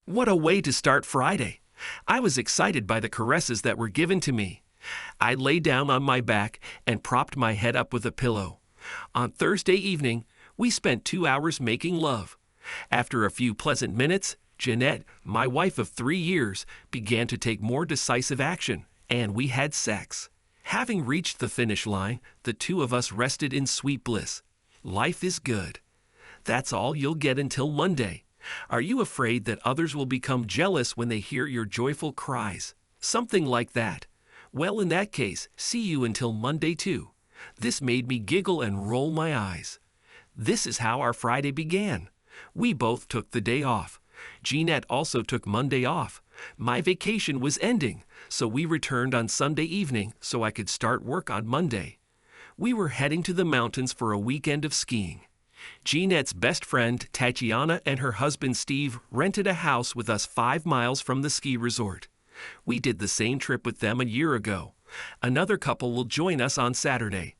What a way to start Friday! I was excited by the caresses that were given to me. I lay down on my back and propped my head up with a pillow. On Thursday evening, we spent 2 hours making love. After a few pleasant minutes, Jeanette, my wife of 3 years, began to take more decisive action, and we had sex. Having reached the finish line, the two of us rested in sweet bliss. Life is good. That's all you'll get until Monday. Are you afraid that others will become jealous when they hear your joyful cries? Something like that. Well, in that case, see you until Monday too. This made me giggle and roll my eyes. This is how our Friday began. We both took the day off. Jeanette also took Monday off. My vacation was ending, so we returned on Sunday evening so I could start work on Monday. We were heading to the mountains for a weekend of skiing. Jeanette's best friend, Tatiana, and her husband, Steve, rented a house with us 5 miles from the ski resort. We did the same trip with them a year ago. Another couple will join us on Saturday.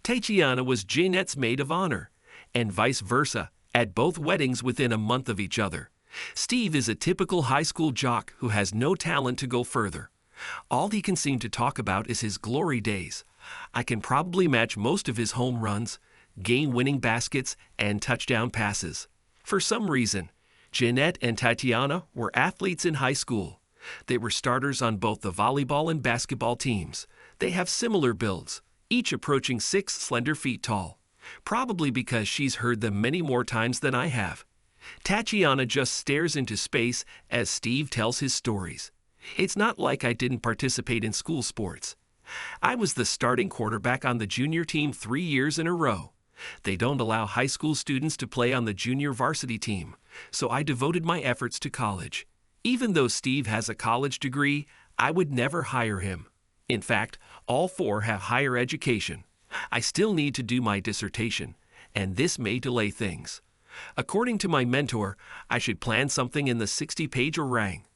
Tatiana was Jeanette's maid of honor, and vice versa, at both weddings within a month of each other. Steve is a typical high school jock who has no talent to go further. All he can seem to talk about is his glory days. I can probably match most of his home runs, game-winning baskets, and touchdown passes. For some reason, Jeanette and Tatiana were athletes in high school. They were starters on both the volleyball and basketball teams. They have similar builds, each approaching 6 slender feet tall, probably because she's heard them many more times than I have. Tatiana just stares into space as Steve tells his stories. It's not like I didn't participate in school sports. I was the starting quarterback on the junior team 3 years in a row. They don't allow high school students to play on the junior varsity team, so I devoted my efforts to college. Even though Steve has a college degree, I would never hire him. In fact, all 4 have higher education. I still need to do my dissertation, and this may delay things. According to my mentor, I should plan something in the 60-page harangue.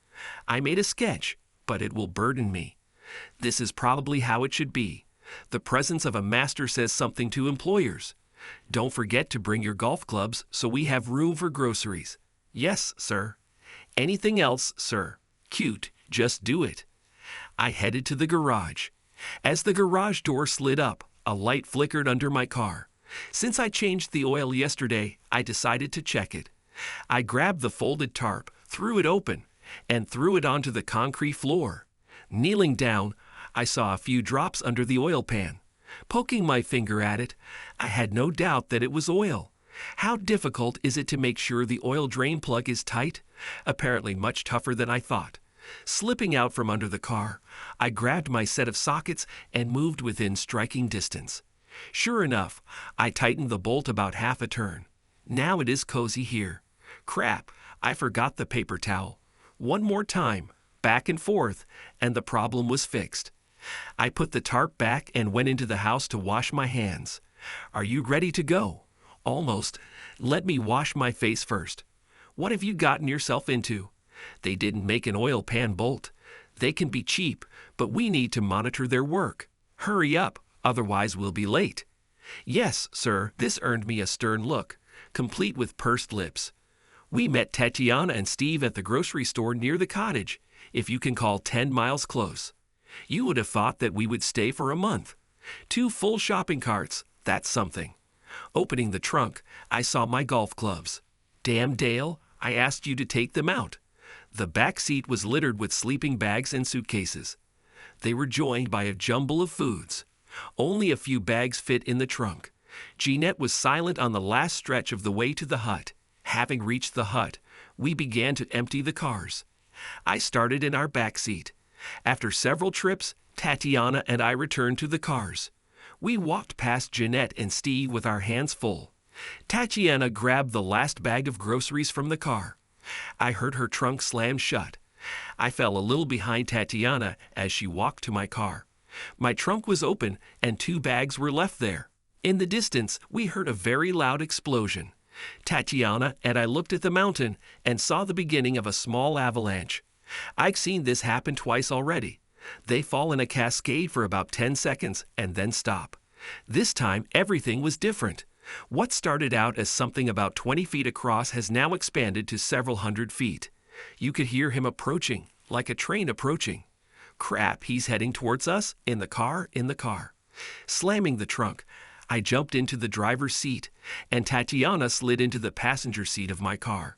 I made a sketch, but it will burden me. This is probably how it should be. The presence of a master says something to employers. Don't forget to bring your golf clubs so we have room for groceries. Yes, sir. Anything else, sir? Cute, just do it. I headed to the garage. As the garage door slid up, a light flickered under my car. Since I changed the oil yesterday, I decided to check it. I grabbed the folded tarp, threw it open, and threw it onto the concrete floor. Kneeling down, I saw a few drops under the oil pan. Poking my finger at it, I had no doubt that it was oil. How difficult is it to make sure the oil drain plug is tight? Apparently much tougher than I thought. Slipping out from under the car, I grabbed my set of sockets and moved within striking distance. Sure enough, I tightened the bolt about half a turn. Now it is cozy here. Crap, I forgot the paper towel. One more time, back and forth, and the problem was fixed. I put the tarp back and went into the house to wash my hands. Are you ready to go? Almost. Let me wash my face first. What have you gotten yourself into? They didn't make an oil pan bolt. They can be cheap, but we need to monitor their work. Hurry up, otherwise we'll be late. Yes, sir. This earned me a stern look, complete with pursed lips. We met Tatiana and Steve at the grocery store near the cottage, if you can call 10 miles close. You would have thought that we would stay for a month. 2 full shopping carts, that's something. Opening the trunk, I saw my golf clubs. Damn, Dale, I asked you to take them out. The back seat was littered with sleeping bags and suitcases. They were joined by a jumble of foods. Only a few bags fit in the trunk. Jeanette was silent on the last stretch of the way to the hut. Having reached the hut, we began to empty the cars. I started in our back seat. After several trips, Tatiana and I returned to the cars. We walked past Jeanette and Steve with our hands full. Tatiana grabbed the last bag of groceries from the car. I heard her trunk slam shut. I fell a little behind Tatiana as she walked to my car. My trunk was open and 2 bags were left there. In the distance, we heard a very loud explosion. Tatiana and I looked at the mountain and saw the beginning of a small avalanche. I've seen this happen twice already. They fall in a cascade for about 10 seconds and then stop. This time, everything was different. What started out as something about 20 feet across has now expanded to several hundred feet. You could hear him approaching, like a train approaching. Crap, he's heading towards us, in the car. Slamming the trunk, I jumped into the driver's seat, and Tatiana slid into the passenger seat of my car.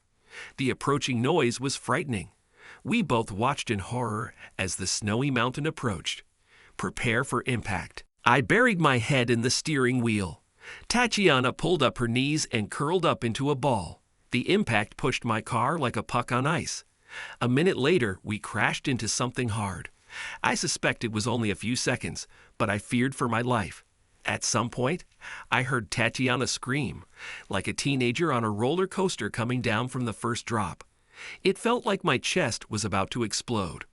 The approaching noise was frightening. We both watched in horror as the snowy mountain approached. Prepare for impact. I buried my head in the steering wheel. Tatiana pulled up her knees and curled up into a ball. The impact pushed my car like a puck on ice. A minute later, we crashed into something hard. I suspect it was only a few seconds, but I feared for my life. At some point, I heard Tatiana scream, like a teenager on a roller coaster coming down from the first drop. It felt like my chest was about to explode.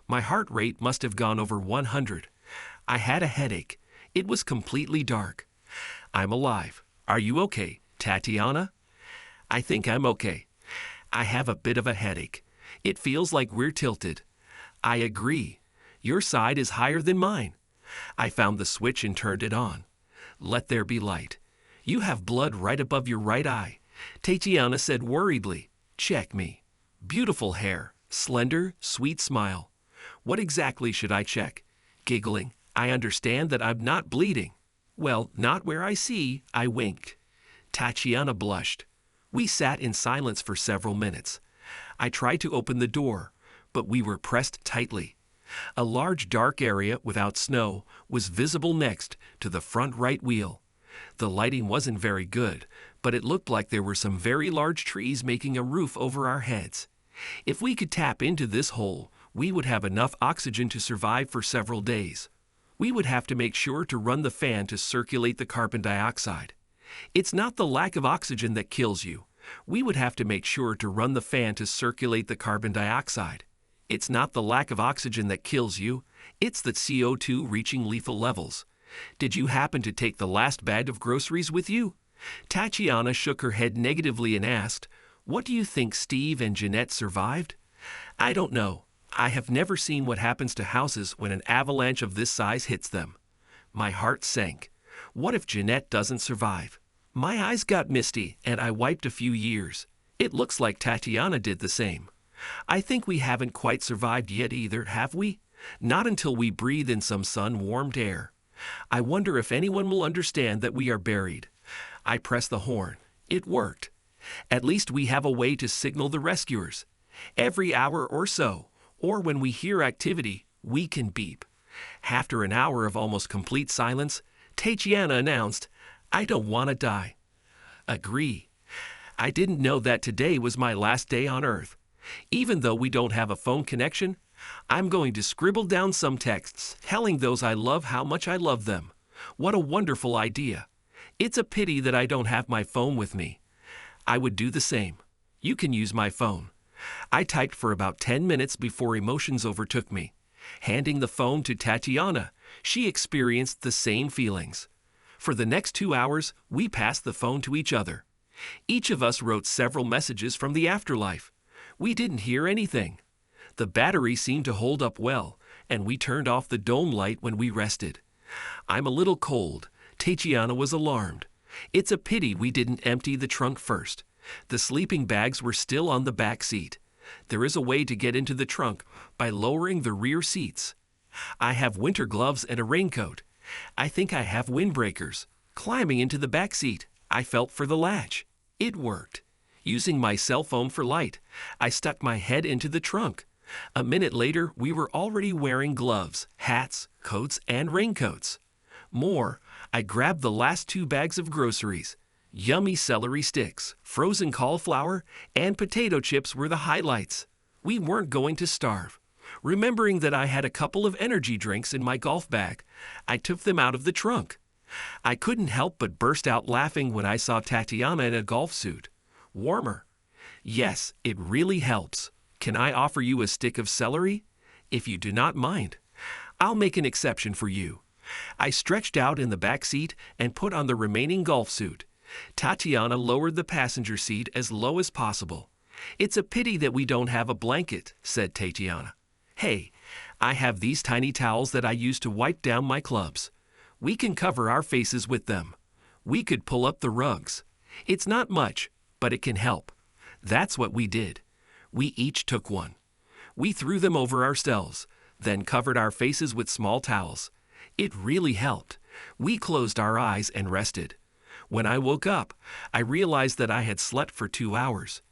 My heart rate must have gone over 100. I had a headache. It was completely dark. I'm alive. Are you okay, Tatiana? I think I'm okay. I have a bit of a headache. It feels like we're tilted. I agree. Your side is higher than mine. I found the switch and turned it on. Let there be light. You have blood right above your right eye, Tatiana said worriedly. Check me. Beautiful hair, slender, sweet smile. What exactly should I check? Giggling. I understand that I'm not bleeding. Well, not where I see, I winked. Tatiana blushed. We sat in silence for several minutes. I tried to open the door, but we were pressed tightly. A large dark area without snow was visible next to the front right wheel. The lighting wasn't very good, but it looked like there were some very large trees making a roof over our heads. If we could tap into this hole, we would have enough oxygen to survive for several days. We would have to make sure to run the fan to circulate the carbon dioxide. It's not the lack of oxygen that kills you. We would have to make sure to run the fan to circulate the carbon dioxide. It's not the lack of oxygen that kills you. It's the CO2 reaching lethal levels. Did you happen to take the last bag of groceries with you? Tatiana shook her head negatively and asked, What do you think Steve and Jeanette survived? I don't know. I have never seen what happens to houses when an avalanche of this size hits them. My heart sank. What if Jeanette doesn't survive? My eyes got misty and I wiped a few years. It looks like Tatiana did the same. I think we haven't quite survived yet either, have we? Not until we breathe in some sun-warmed air. I wonder if anyone will understand that we are buried. I pressed the horn. It worked. At least we have a way to signal the rescuers. Every hour or so, or when we hear activity, we can beep. After an hour of almost complete silence, Tatiana announced, I don't want to die. Agree. I didn't know that today was my last day on Earth. Even though we don't have a phone connection, I'm going to scribble down some texts telling those I love how much I love them. What a wonderful idea. It's a pity that I don't have my phone with me. I would do the same. You can use my phone. I typed for about 10 minutes before emotions overtook me. Handing the phone to Tatiana, she experienced the same feelings. For the next 2 hours, we passed the phone to each other. Each of us wrote several messages from the afterlife. We didn't hear anything. The battery seemed to hold up well, and we turned off the dome light when we rested. I'm a little cold. Tatiana was alarmed. It's a pity we didn't empty the trunk first. The sleeping bags were still on the back seat. There is a way to get into the trunk by lowering the rear seats. I have winter gloves and a raincoat. I think I have windbreakers. Climbing into the back seat, I felt for the latch. It worked. Using my cell phone for light, I stuck my head into the trunk. A minute later, we were already wearing gloves, hats, coats, and raincoats. More, I grabbed the last 2 bags of groceries. Yummy celery sticks, frozen cauliflower, and potato chips were the highlights. We weren't going to starve. Remembering that I had a couple of energy drinks in my golf bag, I took them out of the trunk. I couldn't help but burst out laughing when I saw Tatiana in a golf suit. Warmer. Yes, it really helps. Can I offer you a stick of celery? If you do not mind. I'll make an exception for you. I stretched out in the back seat and put on the remaining golf suit. Tatiana lowered the passenger seat as low as possible. It's a pity that we don't have a blanket, said Tatiana. Hey, I have these tiny towels that I use to wipe down my clubs. We can cover our faces with them. We could pull up the rugs. It's not much, but it can help. That's what we did. We each took one. We threw them over ourselves, then covered our faces with small towels. It really helped. We closed our eyes and rested. When I woke up, I realized that I had slept for 2 hours.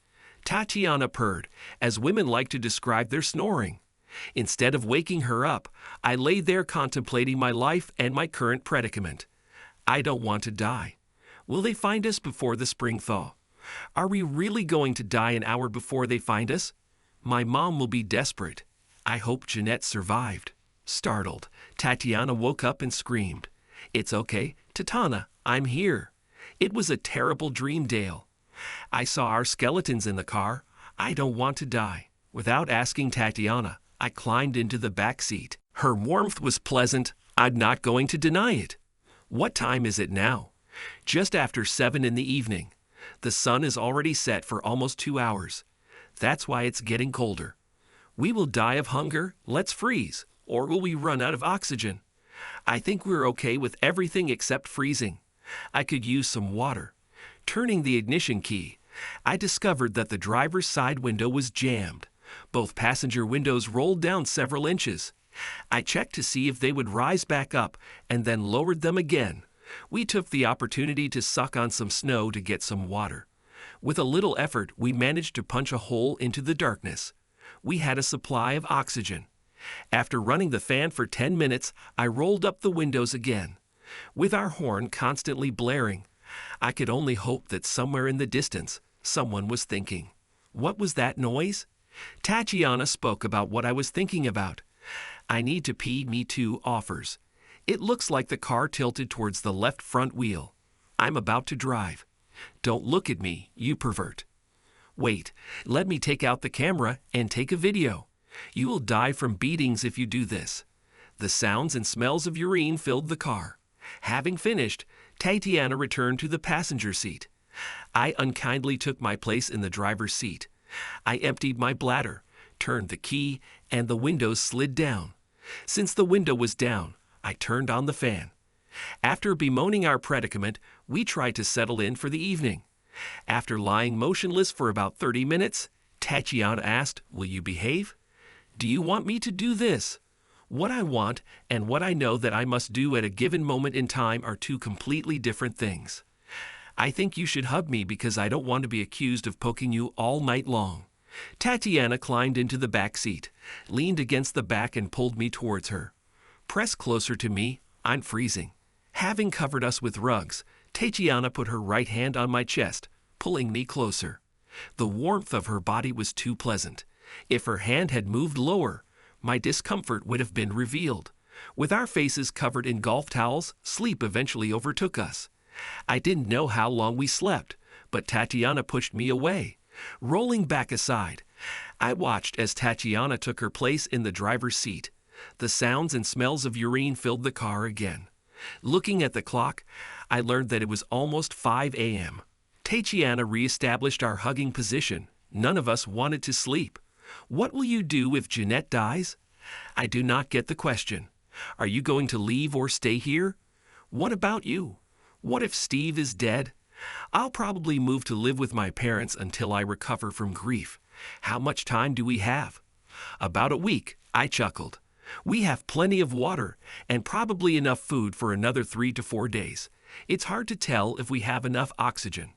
Tatiana purred, as women like to describe their snoring. Instead of waking her up, I lay there contemplating my life and my current predicament. I don't want to die. Will they find us before the spring thaw? Are we really going to die an hour before they find us? My mom will be desperate. I hope Jeanette survived. Startled, Tatiana woke up and screamed. It's okay, Tatana, I'm here. It was a terrible dream, Dale. I saw our skeletons in the car. I don't want to die. Without asking Tatiana, I climbed into the back seat. Her warmth was pleasant. I'm not going to deny it. What time is it now? Just after 7 in the evening. The sun is already set for almost 2 hours. That's why it's getting colder. We will die of hunger, let's freeze, or will we run out of oxygen? I think we're okay with everything except freezing. I could use some water. Turning the ignition key, I discovered that the driver's side window was jammed. Both passenger windows rolled down several inches. I checked to see if they would rise back up and then lowered them again. We took the opportunity to suck on some snow to get some water. With a little effort, we managed to punch a hole into the darkness. We had a supply of oxygen. After running the fan for 10 minutes, I rolled up the windows again. With our horn constantly blaring, I could only hope that somewhere in the distance, someone was thinking. What was that noise? Tatiana spoke about what I was thinking about. I need to pee, me too, offers. It looks like the car tilted towards the left front wheel. I'm about to drive. Don't look at me, you pervert. Wait, let me take out the camera and take a video. You will die from beatings if you do this. The sounds and smells of urine filled the car. Having finished, Tatiana returned to the passenger seat. I unkindly took my place in the driver's seat. I emptied my bladder, turned the key, and the windows slid down. Since the window was down, I turned on the fan. After bemoaning our predicament, we tried to settle in for the evening. After lying motionless for about 30 minutes, Tatiana asked, "Will you behave?" Do you want me to do this? What I want and what I know that I must do at a given moment in time are two completely different things. I think you should hug me because I don't want to be accused of poking you all night long. Tatiana climbed into the back seat, leaned against the back and pulled me towards her. Press closer to me, I'm freezing. Having covered us with rugs, Tatiana put her right hand on my chest, pulling me closer. The warmth of her body was too pleasant. If her hand had moved lower, my discomfort would have been revealed. With our faces covered in golf towels, sleep eventually overtook us. I didn't know how long we slept, but Tatiana pushed me away. Rolling back aside, I watched as Tatiana took her place in the driver's seat. The sounds and smells of urine filled the car again. Looking at the clock, I learned that it was almost 5 a.m. Tatiana reestablished our hugging position. None of us wanted to sleep. What will you do if Jeanette dies? I do not get the question. Are you going to leave or stay here? What about you? What if Steve is dead? I'll probably move to live with my parents until I recover from grief. How much time do we have? About a week, I chuckled. We have plenty of water and probably enough food for another 3 to 4 days. It's hard to tell if we have enough oxygen.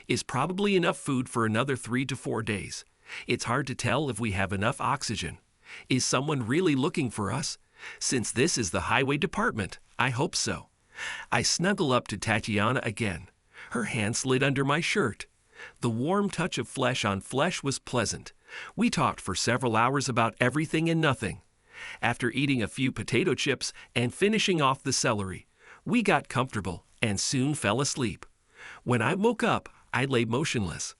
Is probably enough food for another 3 to 4 days. It's hard to tell if we have enough oxygen. Is someone really looking for us? Since this is the highway department, I hope so. I snuggle up to Tatiana again. Her hand slid under my shirt. The warm touch of flesh on flesh was pleasant. We talked for several hours about everything and nothing. After eating a few potato chips and finishing off the celery, we got comfortable and soon fell asleep. When I woke up, I lay motionless.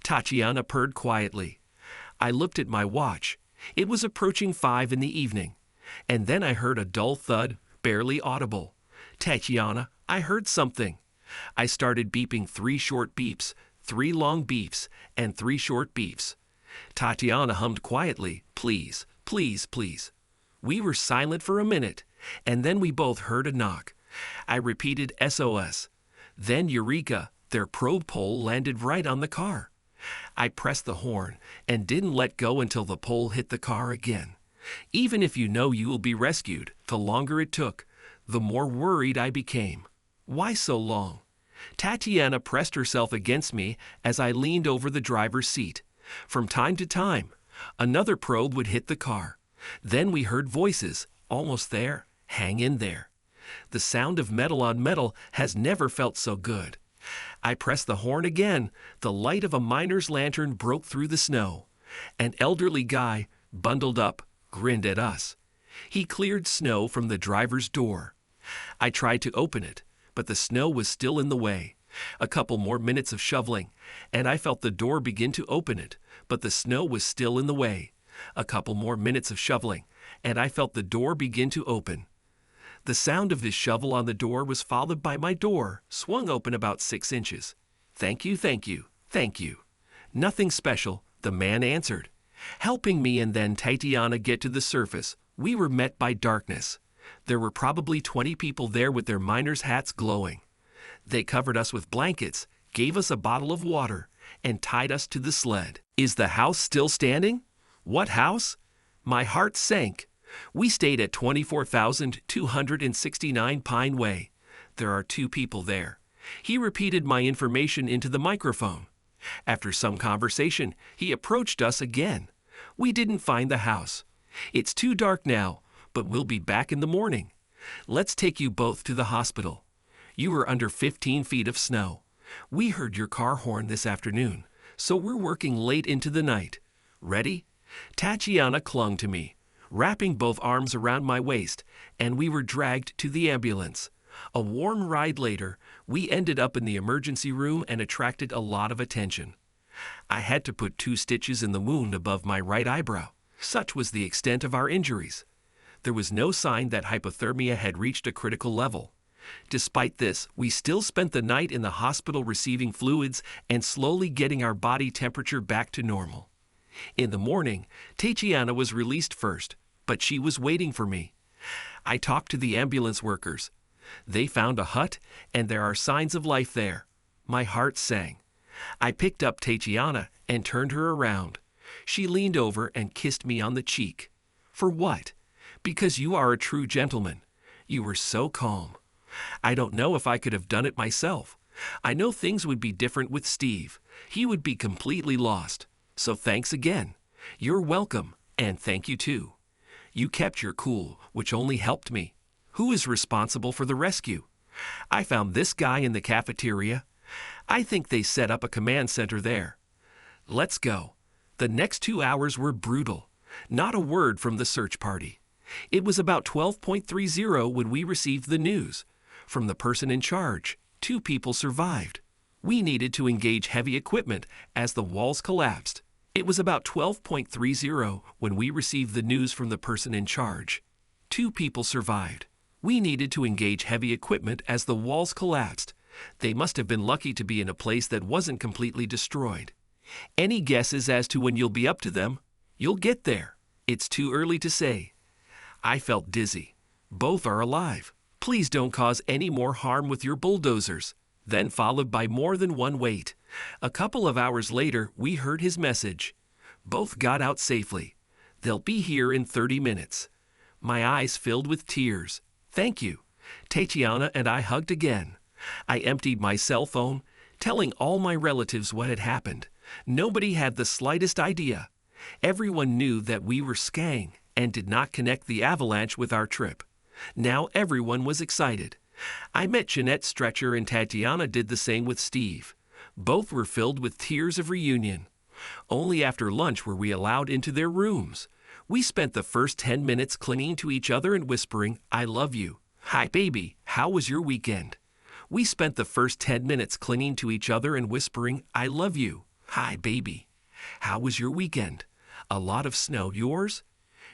Tatiana purred quietly. I looked at my watch. It was approaching 5 in the evening. And then I heard a dull thud, barely audible. Tatiana, I heard something. I started beeping 3 short beeps, 3 long beeps, and 3 short beeps. Tatiana hummed quietly, please, please, please. We were silent for a minute, and then we both heard a knock. I repeated SOS. Then Eureka, their probe pole landed right on the car. I pressed the horn and didn't let go until the pole hit the car again. Even if you know you will be rescued, the longer it took, the more worried I became. Why so long? Tatiana pressed herself against me as I leaned over the driver's seat. From time to time, another probe would hit the car. Then we heard voices. Almost there. Hang in there. The sound of metal on metal has never felt so good. I pressed the horn again. The light of a miner's lantern broke through the snow. An elderly guy, bundled up, grinned at us. He cleared snow from the driver's door. I tried to open it, but the snow was still in the way. A couple more minutes of shoveling, and I felt the door begin to open it, but the snow was still in the way. A couple more minutes of shoveling, and I felt the door begin to open. The sound of his shovel on the door was followed by my door, swung open about 6 inches. Thank you, thank you, thank you. Nothing special, the man answered. Helping me and then Tatiana get to the surface, we were met by darkness. There were probably 20 people there with their miners' hats glowing. They covered us with blankets, gave us a bottle of water, and tied us to the sled. Is the house still standing? What house? My heart sank. We stayed at 24,269 Pine Way. There are 2 people there. He repeated my information into the microphone. After some conversation, he approached us again. We didn't find the house. It's too dark now, but we'll be back in the morning. Let's take you both to the hospital. You were under 15 feet of snow. We heard your car horn this afternoon, so we're working late into the night. Ready? Tatiana clung to me, wrapping both arms around my waist, and we were dragged to the ambulance. A warm ride later, we ended up in the emergency room and attracted a lot of attention. I had to put 2 stitches in the wound above my right eyebrow. Such was the extent of our injuries. There was no sign that hypothermia had reached a critical level. Despite this, we still spent the night in the hospital receiving fluids and slowly getting our body temperature back to normal. In the morning, Tatiana was released first, but she was waiting for me. I talked to the ambulance workers. They found a hut, and there are signs of life there. My heart sang. I picked up Tatiana and turned her around. She leaned over and kissed me on the cheek. For what? Because you are a true gentleman. You were so calm. I don't know if I could have done it myself. I know things would be different with Steve. He would be completely lost. So thanks again. You're welcome, and thank you too. You kept your cool, which only helped me. Who is responsible for the rescue? I found this guy in the cafeteria. I think they set up a command center there. Let's go. The next 2 hours were brutal. Not a word from the search party. It was about 12:30 when we received the news. From the person in charge, 2 people survived. We needed to engage heavy equipment as the walls collapsed. It was about 12:30 when we received the news from the person in charge. 2 people survived. We needed to engage heavy equipment as the walls collapsed. They must have been lucky to be in a place that wasn't completely destroyed. Any guesses as to when you'll be up to them? You'll get there. It's too early to say. I felt dizzy. Both are alive. Please don't cause any more harm with your bulldozers. Then followed by more than one wait. A couple of hours later, we heard his message. Both got out safely. They'll be here in 30 minutes. My eyes filled with tears. Thank you. Tatiana and I hugged again. I emptied my cell phone, telling all my relatives what had happened. Nobody had the slightest idea. Everyone knew that we were skanking and did not connect the avalanche with our trip. Now everyone was excited. I met Jeanette Stretcher and Tatiana did the same with Steve. Both were filled with tears of reunion. Only after lunch were we allowed into their rooms. We spent the first 10 minutes clinging to each other and whispering, "I love you." "Hi, baby, how was your weekend?" We spent the first 10 minutes clinging to each other and whispering, "I love you." "Hi, baby. How was your weekend?" "A lot of snow. Yours?"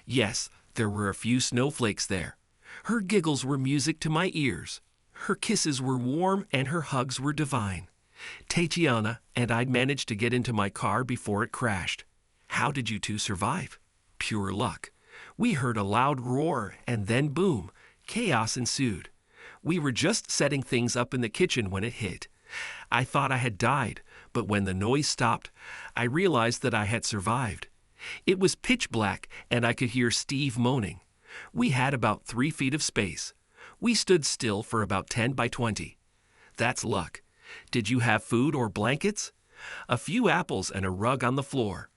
Yes, there were a few snowflakes there. Her giggles were music to my ears. Her kisses were warm and her hugs were divine. Tatiana and I managed to get into my car before it crashed. How did you 2 survive? Pure luck. We heard a loud roar and then boom, chaos ensued. We were just setting things up in the kitchen when it hit. I thought I had died, But when the noise stopped, I realized that I had survived. It was pitch black, and I could hear Steve moaning. We had about 3 feet of space. We stood still for about 10 by 20. That's luck. Did you have food or blankets? A few apples and a rug on the floor.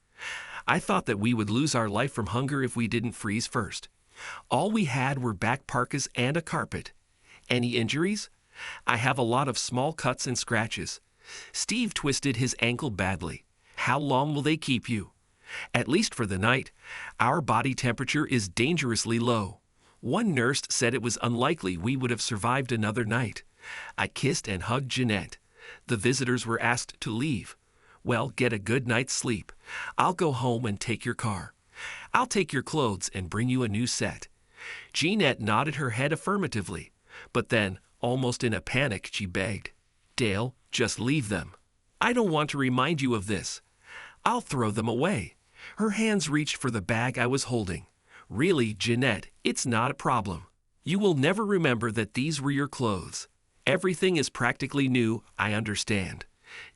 I thought that we would lose our life from hunger if we didn't freeze first. All we had were back parkas and a carpet. Any injuries? I have a lot of small cuts and scratches. Steve twisted his ankle badly. How long will they keep you? At least for the night. Our body temperature is dangerously low. One nurse said it was unlikely we would have survived another night. I kissed and hugged Jeanette. The visitors were asked to leave. Well, get a good night's sleep. I'll go home and take your car. I'll take your clothes and bring you a new set. Jeanette nodded her head affirmatively, but then, almost in a panic, she begged, Dale, just leave them. I don't want to remind you of this. I'll throw them away. Her hands reached for the bag I was holding. Really, Jeanette, it's not a problem. You will never remember that these were your clothes. Everything is practically new, I understand.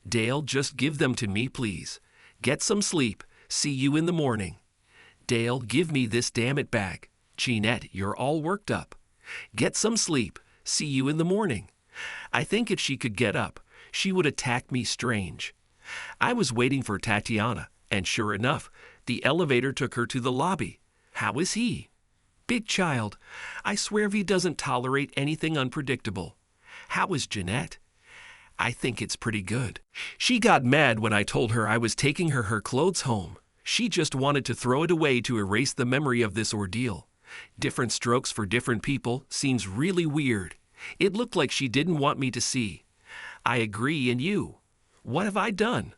Dale, just give them to me, please. Get some sleep. See you in the morning. Dale, give me this damn it bag. Jeanette, you're all worked up. Get some sleep. See you in the morning. I think if she could get up, she would attack me strange. I was waiting for Tatiana, and sure enough, the elevator took her to the lobby. How is he? Big child. I swear he doesn't tolerate anything unpredictable. How is Jeanette? I think it's pretty good. She got mad when I told her I was taking her clothes home. She just wanted to throw it away to erase the memory of this ordeal. Different strokes for different people seems really weird. It looked like she didn't want me to see. I agree, and you? What have I done?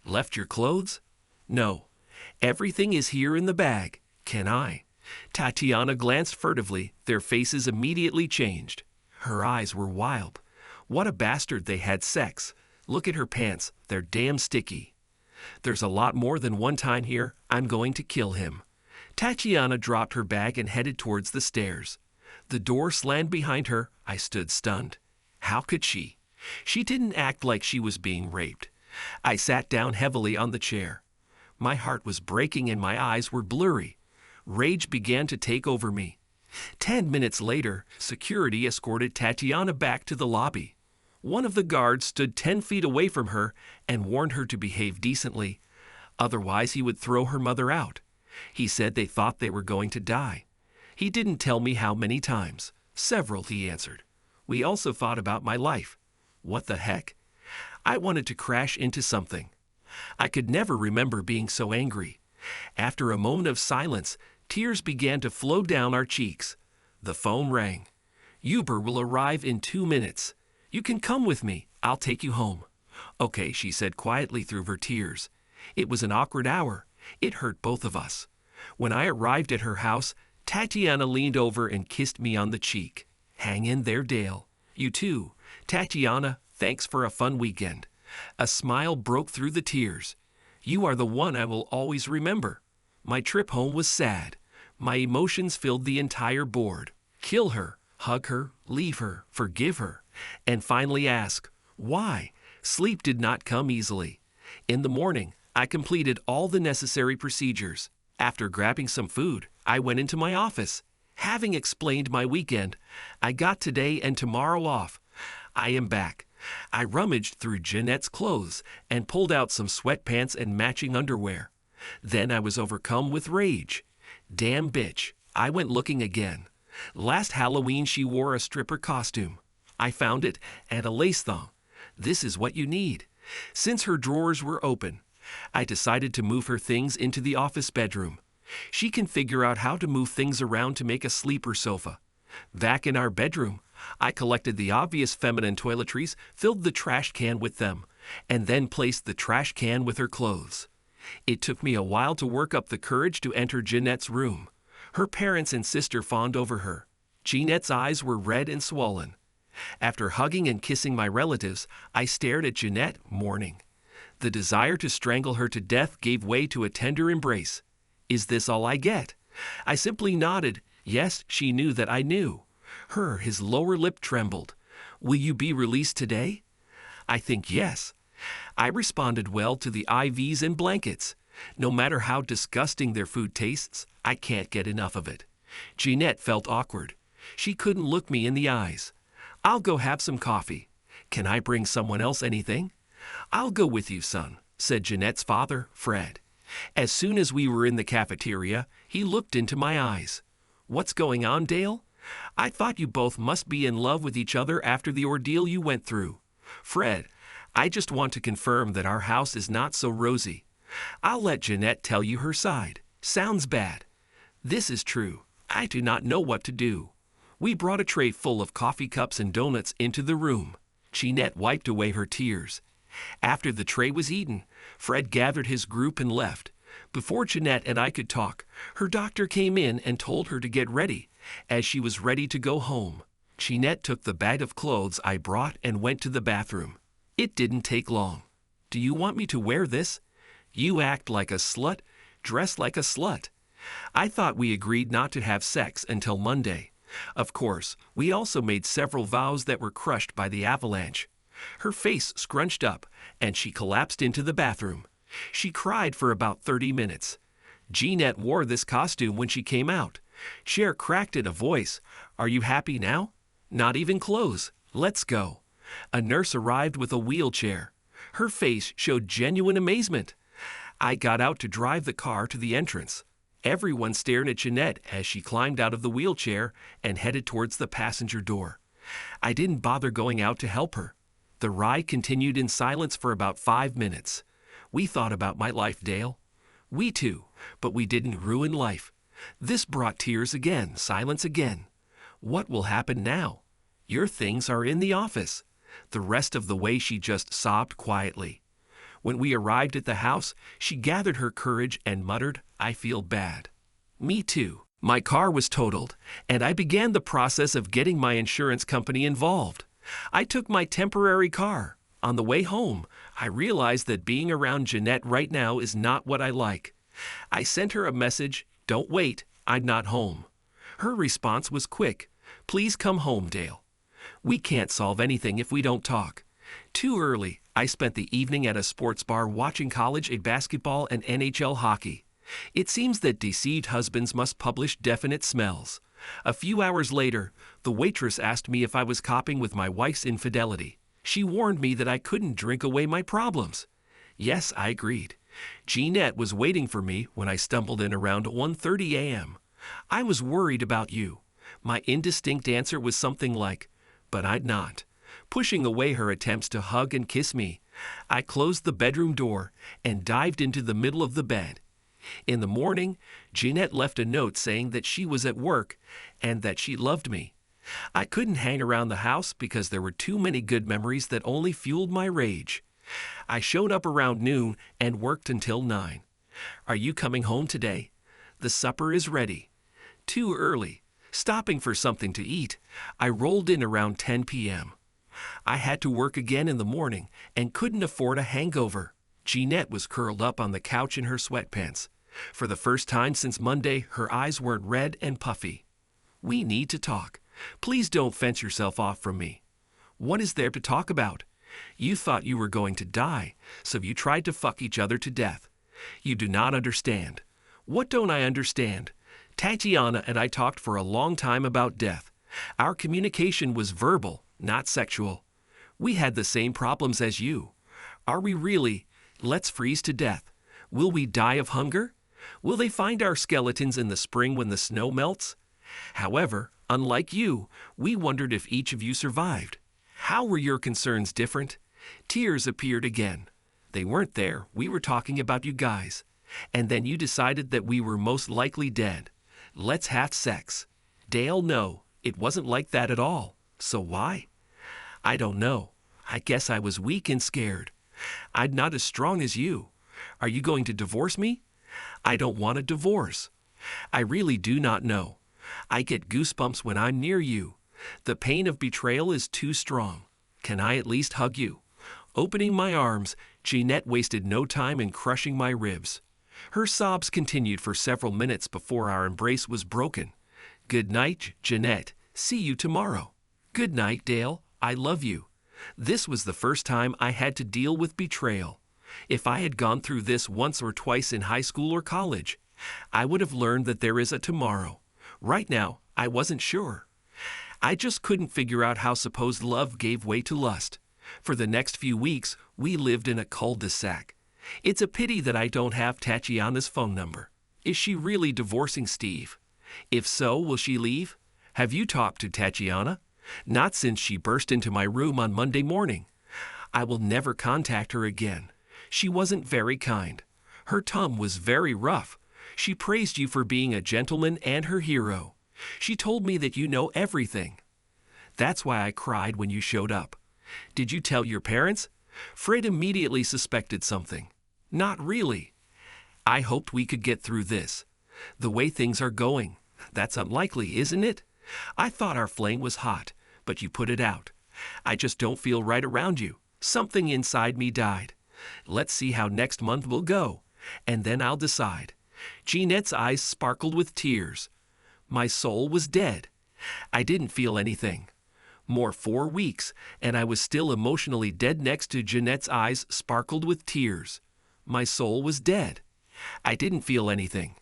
Left your clothes? No. Everything is here in the bag. Can I? Tatiana glanced furtively. Their faces immediately changed. Her eyes were wild. What a bastard they had sex. Look at her pants. They're damn sticky. There's a lot more than one time here. I'm going to kill him. Tatiana dropped her bag and headed towards the stairs. The door slammed behind her. I stood stunned. How could she? She didn't act like she was being raped. I sat down heavily on the chair. My heart was breaking and my eyes were blurry. Rage began to take over me. 10 minutes later, security escorted Tatiana back to the lobby. One of the guards stood 10 feet away from her and warned her to behave decently. Otherwise, he would throw her mother out. He said they thought they were going to die. He didn't tell me how many times. Several, he answered. We also thought about my life. What the heck? I wanted to crash into something. I could never remember being so angry. After a moment of silence, tears began to flow down our cheeks. The phone rang. Uber will arrive in 2 minutes. You can come with me. I'll take you home. Okay, she said quietly through her tears. It was an awkward hour. It hurt both of us. When I arrived at her house, Tatiana leaned over and kissed me on the cheek. Hang in there, Dale. You too. Tatiana, thanks for a fun weekend. A smile broke through the tears. You are the one I will always remember. My trip home was sad. My emotions filled the entire board. Kill her, hug her, leave her, forgive her, and finally ask, why? Sleep did not come easily. In the morning, I completed all the necessary procedures. After grabbing some food, I went into my office. Having explained my weekend, I got today and tomorrow off. I am back. I rummaged through Jeanette's clothes and pulled out some sweatpants and matching underwear. Then I was overcome with rage. Damn bitch. I went looking again. Last Halloween she wore a stripper costume. I found it and a lace thong. This is what you need. Since her drawers were open, I decided to move her things into the office bedroom. She can figure out how to move things around to make a sleeper sofa. Back in our bedroom, I collected the obvious feminine toiletries, filled the trash can with them, and then placed the trash can with her clothes. It took me a while to work up the courage to enter Jeanette's room. Her parents and sister fawned over her. Jeanette's eyes were red and swollen. After hugging and kissing my relatives, I stared at Jeanette, mourning. The desire to strangle her to death gave way to a tender embrace. Is this all I get? I simply nodded. Yes, she knew that I knew. His lower lip trembled. Will you be released today? I think yes. I responded well to the IVs and blankets. No matter how disgusting their food tastes, I can't get enough of it. Jeanette felt awkward. She couldn't look me in the eyes. I'll go have some coffee. Can I bring someone else anything? I'll go with you, son, said Jeanette's father, Fred. As soon as we were in the cafeteria, he looked into my eyes. What's going on, Dale? I thought you both must be in love with each other after the ordeal you went through. Fred, I just want to confirm that our house is not so rosy. I'll let Jeanette tell you her side. Sounds bad. This is true. I do not know what to do. We brought a tray full of coffee cups and donuts into the room. Jeanette wiped away her tears. After the tray was eaten, Fred gathered his group and left. Before Jeanette and I could talk, her doctor came in and told her to get ready, as she was ready to go home. Jeanette took the bag of clothes I brought and went to the bathroom. It didn't take long. Do you want me to wear this? You act like a slut, dress like a slut. I thought we agreed not to have sex until Monday. Of course, we also made several vows that were crushed by the avalanche. Her face scrunched up, and she collapsed into the bathroom. She cried for about 30 minutes. Jeanette wore this costume when she came out. Cher cracked in a voice. Are you happy now? Not even clothes. Let's go. A nurse arrived with a wheelchair. Her face showed genuine amazement. I got out to drive the car to the entrance. Everyone stared at Jeanette as she climbed out of the wheelchair and headed towards the passenger door. I didn't bother going out to help her. The ride continued in silence for about 5 minutes. We thought about my life, Dale. We too, but we didn't ruin life. This brought tears again, silence again. What will happen now? Your things are in the office. The rest of the way she just sobbed quietly. When we arrived at the house, she gathered her courage and muttered, I feel bad. Me too. My car was totaled, and I began the process of getting my insurance company involved. I took my temporary car. On the way home, I realized that being around Jeanette right now is not what I like. I sent her a message, don't wait, I'm not home. Her response was quick, please come home, Dale. We can't solve anything if we don't talk. Too early, I spent the evening at a sports bar watching college basketball and NHL hockey. It seems that deceived husbands must publish definite smells. A few hours later, the waitress asked me if I was coping with my wife's infidelity. She warned me that I couldn't drink away my problems. Yes, I agreed. Jeanette was waiting for me when I stumbled in around 1:30 a.m. I was worried about you. My indistinct answer was something like, but I'd not. Pushing away her attempts to hug and kiss me, I closed the bedroom door and dived into the middle of the bed. In the morning, Jeanette left a note saying that she was at work and that she loved me. I couldn't hang around the house because there were too many good memories that only fueled my rage. I showed up around noon and worked until 9. Are you coming home today? The supper is ready. Too early. Stopping for something to eat, I rolled in around 10 p.m. I had to work again in the morning and couldn't afford a hangover. Jeanette was curled up on the couch in her sweatpants. For the first time since Monday, her eyes weren't red and puffy. We need to talk. Please don't fence yourself off from me. What is there to talk about? You thought you were going to die, so you tried to fuck each other to death. You do not understand. What don't I understand? Tatiana and I talked for a long time about death. Our communication was verbal, not sexual. We had the same problems as you. Are we really? Let's freeze to death. Will we die of hunger? Will they find our skeletons in the spring when the snow melts? However, unlike you, we wondered if each of you survived. How were your concerns different? Tears appeared again. They weren't there. We were talking about you guys. And then you decided that we were most likely dead. Let's have sex. Dale, no, it wasn't like that at all. So why? I don't know. I guess I was weak and scared. I'm not as strong as you. Are you going to divorce me? I don't want a divorce. I really do not know. I get goosebumps when I'm near you. The pain of betrayal is too strong. Can I at least hug you? Opening my arms, Jeanette wasted no time in crushing my ribs. Her sobs continued for several minutes before our embrace was broken. Good night, Jeanette. See you tomorrow. Good night, Dale. I love you. This was the first time I had to deal with betrayal. If I had gone through this once or twice in high school or college, I would have learned that there is a tomorrow. Right now, I wasn't sure. I just couldn't figure out how supposed love gave way to lust. For the next few weeks, we lived in a cul-de-sac. It's a pity that I don't have Tatiana's phone number. Is she really divorcing Steve? If so, will she leave? Have you talked to Tatiana? Not since she burst into my room on Monday morning. I will never contact her again. She wasn't very kind. Her tongue was very rough. She praised you for being a gentleman and her hero. She told me that you know everything. That's why I cried when you showed up. Did you tell your parents? Fred immediately suspected something. Not really. I hoped we could get through this. The way things are going, that's unlikely, isn't it? I thought our flame was hot, but you put it out. I just don't feel right around you. Something inside me died. Let's see how next month will go, and then I'll decide. Jeanette's eyes sparkled with tears. My soul was dead. I didn't feel anything. More 4 weeks, and I was still emotionally dead. Next to Jeanette's eyes sparkled with tears. My soul was dead. I didn't feel anything.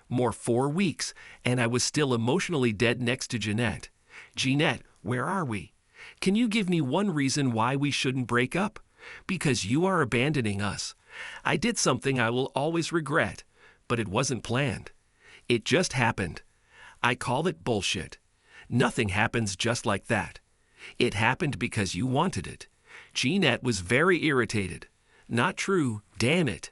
More 4 weeks, and I was still emotionally dead next to Jeanette. Jeanette, where are we? Can you give me one reason why we shouldn't break up? Because you are abandoning us. I did something I will always regret, but it wasn't planned. It just happened. I call it bullshit. Nothing happens just like that. It happened because you wanted it. Jeanette was very irritated. Not true, damn it.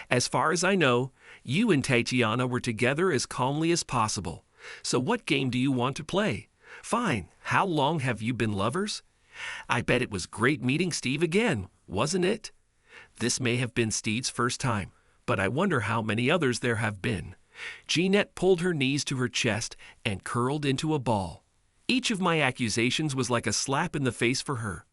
As far as I know, you and Tatiana were together as calmly as possible. So what game do you want to play? Fine, how long have you been lovers? I bet it was great meeting Steve again, wasn't it? This may have been Steve's first time, but I wonder how many others there have been. Jeanette pulled her knees to her chest and curled into a ball. Each of my accusations was like a slap in the face for her.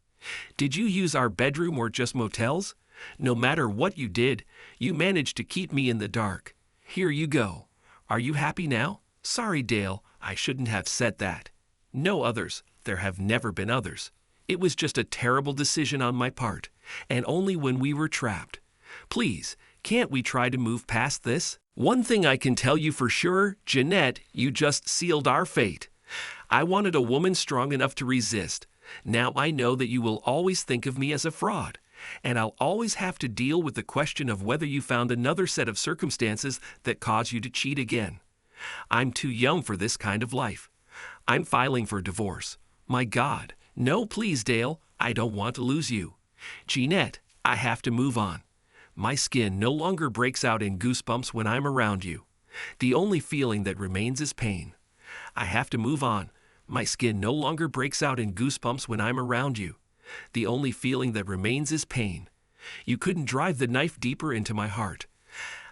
Did you use our bedroom or just motels? No matter what you did, you managed to keep me in the dark. Here you go. Are you happy now? Sorry, Dale, I shouldn't have said that. No others. There have never been others. It was just a terrible decision on my part, and only when we were trapped. Please, can't we try to move past this? One thing I can tell you for sure, Jeanette, you just sealed our fate. I wanted a woman strong enough to resist. Now I know that you will always think of me as a fraud, and I'll always have to deal with the question of whether you found another set of circumstances that caused you to cheat again. I'm too young for this kind of life. I'm filing for divorce. My God. No, please, Dale. I don't want to lose you. Jeanette, I have to move on. My skin no longer breaks out in goosebumps when I'm around you. The only feeling that remains is pain. I have to move on. My skin no longer breaks out in goosebumps when I'm around you. The only feeling that remains is pain. You couldn't drive the knife deeper into my heart.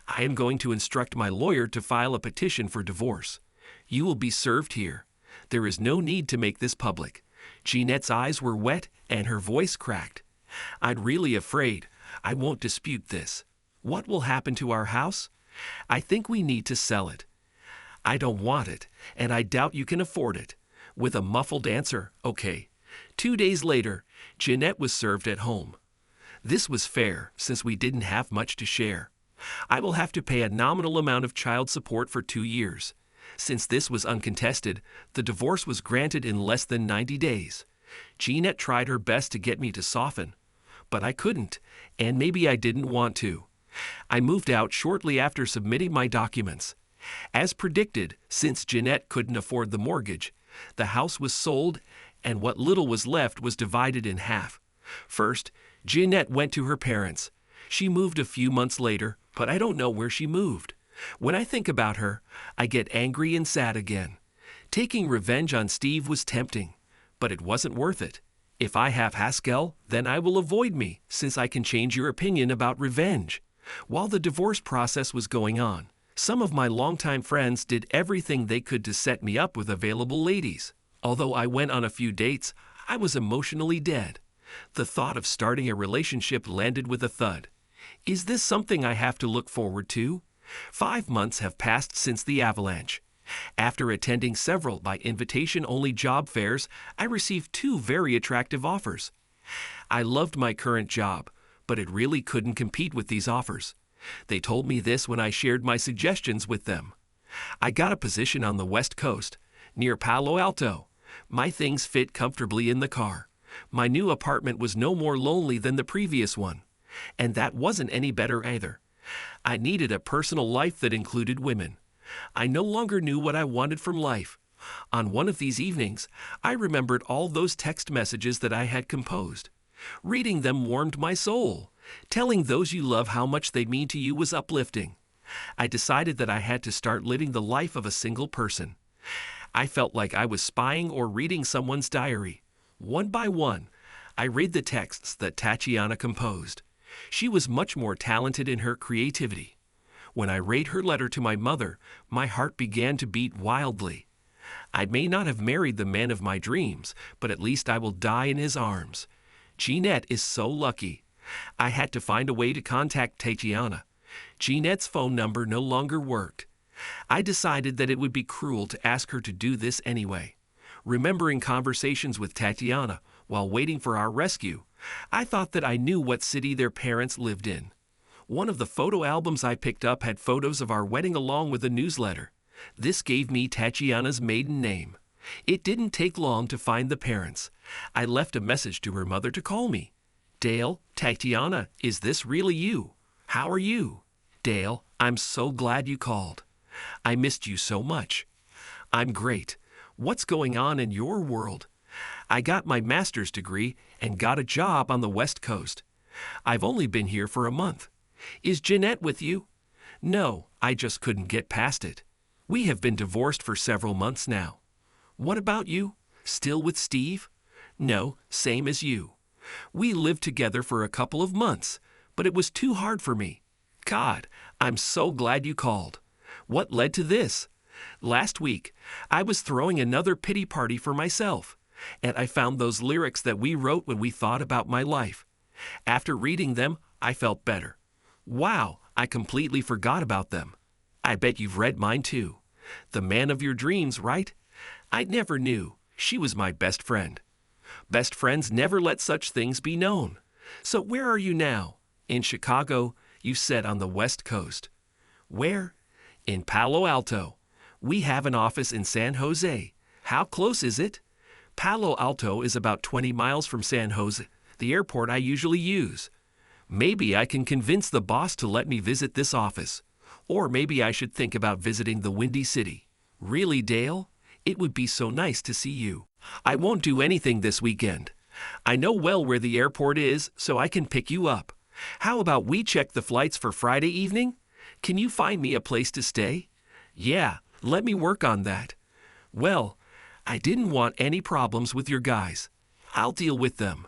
I am going to instruct my lawyer to file a petition for divorce. You will be served here. There is no need to make this public. Jeanette's eyes were wet and her voice cracked. I'm really afraid. I won't dispute this. What will happen to our house? I think we need to sell it. I don't want it, and I doubt you can afford it. With a muffled answer, okay. 2 days later, Jeanette was served at home. This was fair, since we didn't have much to share. I will have to pay a nominal amount of child support for 2 years. Since this was uncontested, the divorce was granted in less than 90 days. Jeanette tried her best to get me to soften, but I couldn't, and maybe I didn't want to. I moved out shortly after submitting my documents. As predicted, since Jeanette couldn't afford the mortgage, the house was sold, and what little was left was divided in half. First, Jeanette went to her parents. She moved a few months later, but I don't know where she moved. When I think about her, I get angry and sad again. Taking revenge on Steve was tempting, but it wasn't worth it. If I have Haskell, then I will avoid me, since I can change your opinion about revenge. While the divorce process was going on, some of my longtime friends did everything they could to set me up with available ladies. Although I went on a few dates, I was emotionally dead. The thought of starting a relationship landed with a thud. Is this something I have to look forward to? 5 months have passed since the avalanche. After attending several by invitation-only job fairs, I received 2 very attractive offers. I loved my current job, but it really couldn't compete with these offers. They told me this when I shared my suggestions with them. I got a position on the West Coast, near Palo Alto. My things fit comfortably in the car. My new apartment was no more lonely than the previous one. And that wasn't any better either. I needed a personal life that included women. I no longer knew what I wanted from life. On one of these evenings, I remembered all those text messages that I had composed. Reading them warmed my soul. Telling those you love how much they mean to you was uplifting. I decided that I had to start living the life of a single person. I felt like I was spying or reading someone's diary. One by one, I read the texts that Tatiana composed. She was much more talented in her creativity. When I read her letter to my mother, my heart began to beat wildly. I may not have married the man of my dreams, but at least I will die in his arms. Jeanette is so lucky. I had to find a way to contact Tatiana. Jeanette's phone number no longer worked. I decided that it would be cruel to ask her to do this anyway. Remembering conversations with Tatiana while waiting for our rescue, I thought that I knew what city their parents lived in. One of the photo albums I picked up had photos of our wedding along with a newsletter. This gave me Tatiana's maiden name. It didn't take long to find the parents. I left a message to her mother to call me. Dale, Tatiana, is this really you? How are you? Dale, I'm so glad you called. I missed you so much. I'm great. What's going on in your world? I got my master's degree and got a job on the West Coast. I've only been here for a month. Is Jeanette with you? No, I just couldn't get past it. We have been divorced for several months now. What about you? Still with Steve? No, same as you. We lived together for a couple of months, but it was too hard for me. God, I'm so glad you called. What led to this? Last week, I was throwing another pity party for myself, and I found those lyrics that we wrote when we thought about my life. After reading them, I felt better. Wow, I completely forgot about them. I bet you've read mine too. The man of your dreams, right? I never knew. She was my best friend. Best friends never let such things be known. So where are you now? In Chicago, you said on the West Coast. Where? In Palo Alto. We have an office in San Jose. How close is it? Palo Alto is about 20 miles from San Jose, the airport I usually use. Maybe I can convince the boss to let me visit this office. Or maybe I should think about visiting the Windy City. Really, Dale? It would be so nice to see you. I won't do anything this weekend. I know well where the airport is, so I can pick you up. How about we check the flights for Friday evening? Can you find me a place to stay? Yeah, let me work on that. Well, I didn't want any problems with your guys. I'll deal with them.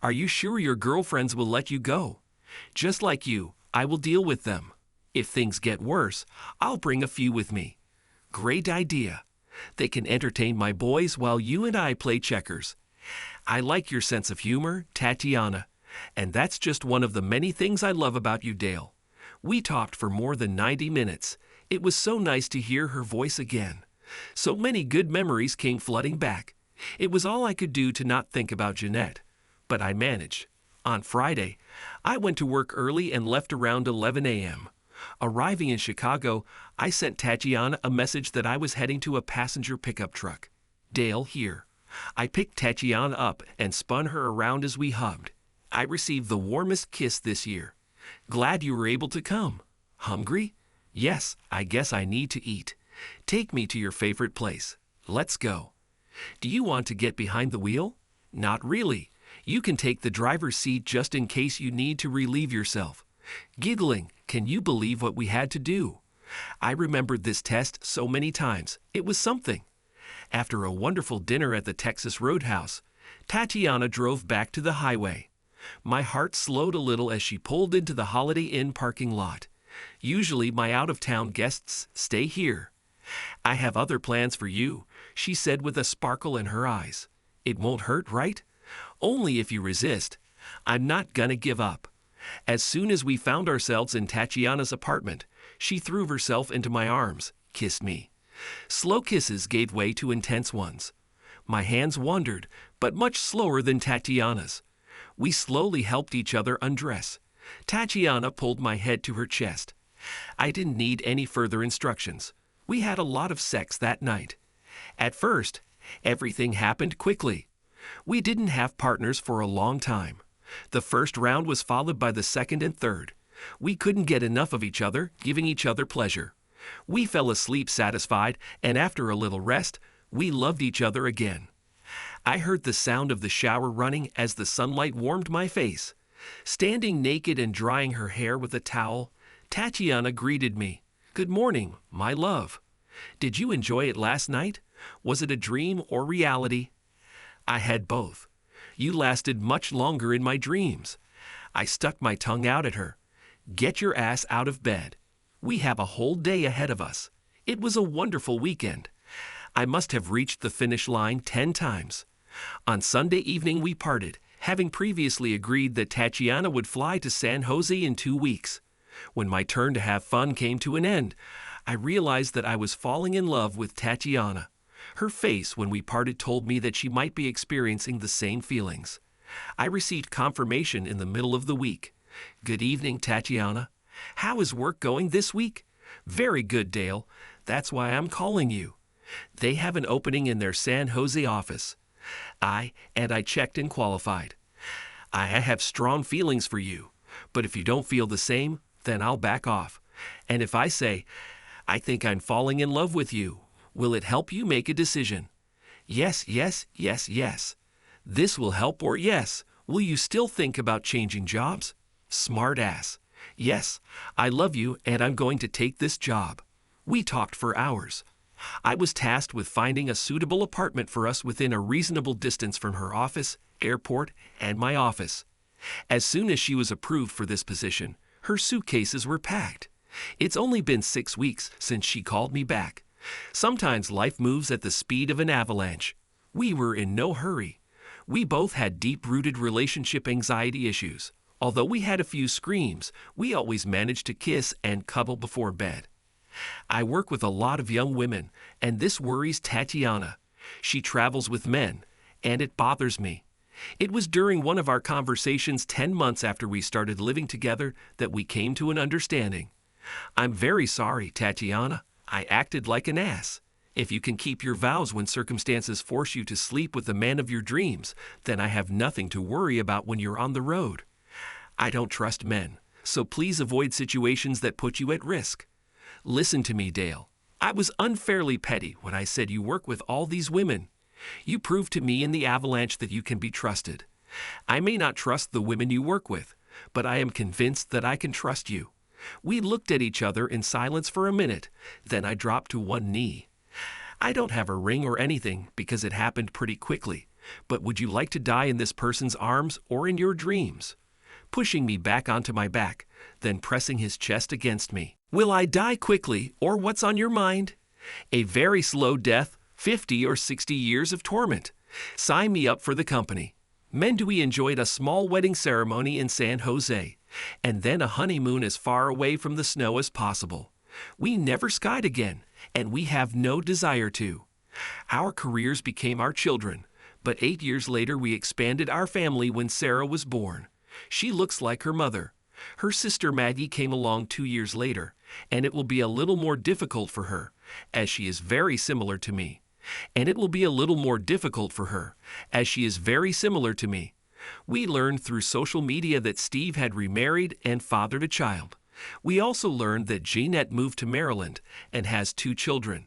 Are you sure your girlfriends will let you go? Just like you, I will deal with them. If things get worse, I'll bring a few with me. Great idea. They can entertain my boys while you and I play checkers. I like your sense of humor, Tatiana, and that's just one of the many things I love about you, Dale. We talked for more than 90 minutes. It was so nice to hear her voice again. So many good memories came flooding back. It was all I could do to not think about Jeanette. But I managed. On Friday, I went to work early and left around 11 a.m. Arriving in Chicago, I sent Tatiana a message that I was heading to a passenger pickup truck. Dale here. I picked Tatiana up and spun her around as we hugged. I received the warmest kiss this year. Glad you were able to come. Hungry? Yes, I guess I need to eat. Take me to your favorite place. Let's go. Do you want to get behind the wheel? Not really. You can take the driver's seat just in case you need to relieve yourself. Giggling, can you believe what we had to do? I remembered this test so many times. It was something. After a wonderful dinner at the Texas Roadhouse, Tatiana drove back to the highway. My heart slowed a little as she pulled into the Holiday Inn parking lot. Usually my out-of-town guests stay here. I have other plans for you, she said with a sparkle in her eyes. It won't hurt, right? Only if you resist. I'm not gonna give up. As soon as we found ourselves in Tatiana's apartment, she threw herself into my arms, kissed me. Slow kisses gave way to intense ones. My hands wandered, but much slower than Tatiana's. We slowly helped each other undress. Tatiana pulled my head to her chest. I didn't need any further instructions. We had a lot of sex that night. At first, everything happened quickly. We didn't have partners for a long time. The first round was followed by the second and third. We couldn't get enough of each other, giving each other pleasure. We fell asleep satisfied, and after a little rest, we loved each other again. I heard the sound of the shower running as the sunlight warmed my face. Standing naked and drying her hair with a towel, Tatiana greeted me. "Good morning, my love. Did you enjoy it last night? Was it a dream or reality?" I had both. You lasted much longer in my dreams. I stuck my tongue out at her. "Get your ass out of bed. We have a whole day ahead of us." It was a wonderful weekend. I must have reached the finish line 10 times. On Sunday evening we parted, having previously agreed that Tatiana would fly to San Jose in 2 weeks. When my turn to have fun came to an end, I realized that I was falling in love with Tatiana. Her face when we parted told me that she might be experiencing the same feelings. I received confirmation in the middle of the week. "Good evening, Tatiana. How is work going this week?" "Very good, Dale. That's why I'm calling you." They have an opening in their San Jose office. I checked and qualified. I have strong feelings for you, but if you don't feel the same, then I'll back off. And if I say, "I think I'm falling in love with you," will it help you make a decision? Yes, yes, yes, yes. This will help, or yes. Will you still think about changing jobs? Smart ass. Yes, I love you and I'm going to take this job. We talked for hours. I was tasked with finding a suitable apartment for us within a reasonable distance from her office, airport, and my office. As soon as she was approved for this position, her suitcases were packed. It's only been 6 weeks since she called me back. Sometimes life moves at the speed of an avalanche. We were in no hurry. We both had deep-rooted relationship anxiety issues. Although we had a few screams, we always managed to kiss and cuddle before bed. I work with a lot of young women, and this worries Tatiana. She travels with men, and it bothers me. It was during one of our conversations 10 months after we started living together that we came to an understanding. "I'm very sorry, Tatiana. I acted like an ass. If you can keep your vows when circumstances force you to sleep with the man of your dreams, then I have nothing to worry about when you're on the road. I don't trust men, so please avoid situations that put you at risk. Listen to me, Dale. I was unfairly petty when I said you work with all these women. You proved to me in the avalanche that you can be trusted. I may not trust the women you work with, but I am convinced that I can trust you." We looked at each other in silence for a minute, then I dropped to one knee. "I don't have a ring or anything because it happened pretty quickly, but would you like to die in this person's arms or in your dreams?" Pushing me back onto my back, then pressing his chest against me. "Will I die quickly, or what's on your mind?" "A very slow death, 50 or 60 years of torment. Sign me up for the company." We enjoyed a small wedding ceremony in San Jose, and then a honeymoon as far away from the snow as possible. We never skied again, and we have no desire to. Our careers became our children, but 8 years later we expanded our family when Sarah was born. She looks like her mother. Her sister Maggie came along 2 years later, and it will be a little more difficult for her, as she is very similar to me. And it will be a little more difficult for her, as she is very similar to me. We learned through social media that Steve had remarried and fathered a child. We also learned that Jeanette moved to Maryland and has 2 children.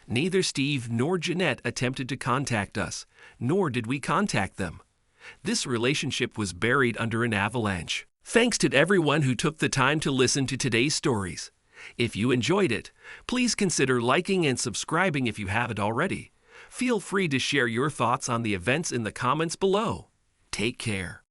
Neither Steve nor Jeanette attempted to contact us, nor did we contact them. This relationship was buried under an avalanche. Thanks to everyone who took the time to listen to today's stories. If you enjoyed it, please consider liking and subscribing if you haven't already. Feel free to share your thoughts on the events in the comments below. Take care.